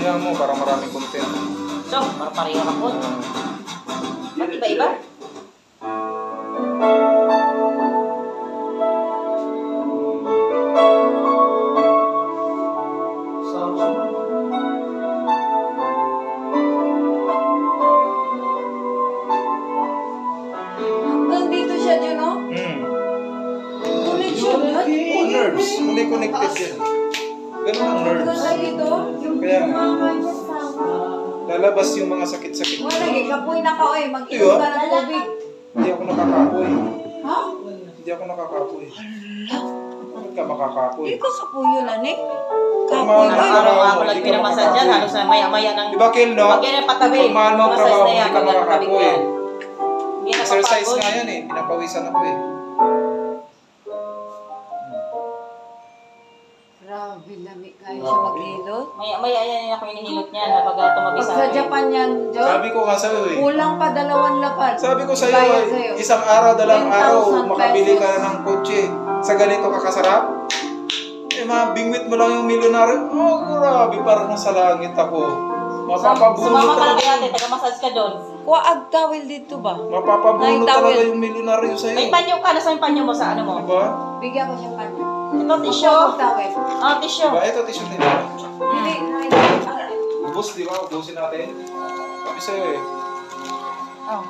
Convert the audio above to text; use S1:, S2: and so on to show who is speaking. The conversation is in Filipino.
S1: lang mo para maraming content.
S2: So, pareha ako. Ba't iba-iba?
S3: Hanggang dito siya dyan, no? Connection yun?
S1: Oh, nerves. Hindi connected yan. Ganun ang nerves.
S3: Hanggang dito?
S1: Kaya nga. Lalabas yung mga sakit-sakit.
S3: Wala, kapoy na ka, oy. Mag-inom ka ng tubig.
S1: Hindi ako nakakapoy.
S3: Ha?
S1: Hindi ako nakakapoy. Bakit ka makakapoy?
S3: Hindi ka kapoy yun, ane?
S1: Kapoy.
S2: Araw-araw ako lang pinamasan dyan. Halos na maya-maya ng...
S1: Diba, Kel, no?
S2: Pag yan ang patabi.
S1: Pag mahal mo ang trabaho, hindi ka makakapoy.
S2: Hindi na
S1: Exercise
S2: kapagod.
S1: nga yan eh. Pinapawisan ako eh.
S3: Grabe, lami kayo siya maghilot.
S2: Maya-maya yan ako hinihilot niya kapag tumabi
S3: Pag
S2: sa
S3: sa
S2: akin.
S3: Japan yan, Jo,
S1: Sabi ko nga sa'yo eh.
S3: kulang pa 2 lapad.
S1: Sabi ko sa'yo
S3: Bayad
S1: eh. Isang araw, 2 araw,
S3: 10,000
S1: makabili ka
S3: pesos.
S1: na ng kotse. Sa ganito ka kasarap? Eh, mabingwit mo lang yung milyonaryo. Oh, grabe, parang nasa langit ako. Mapapabunot
S2: Sumama ka lang
S1: talaga.
S2: kay ate, taga-massage ka doon.
S3: Kuwaag tawil dito ba?
S1: Mapapabunot talaga yung milyonaryo sa'yo.
S2: May panyo ka, nasa yung panyo mo sa ano mo?
S1: Diba?
S3: Bigyan ko siya kanya.
S2: Ito, tissue.
S3: Kuwaag tawil.
S2: Ah, tissue.
S1: Diba? Ito, tissue nila.
S3: Hindi,
S1: Ubus, di ba? Ubusin natin. Sabi sa'yo eh.
S3: Oh.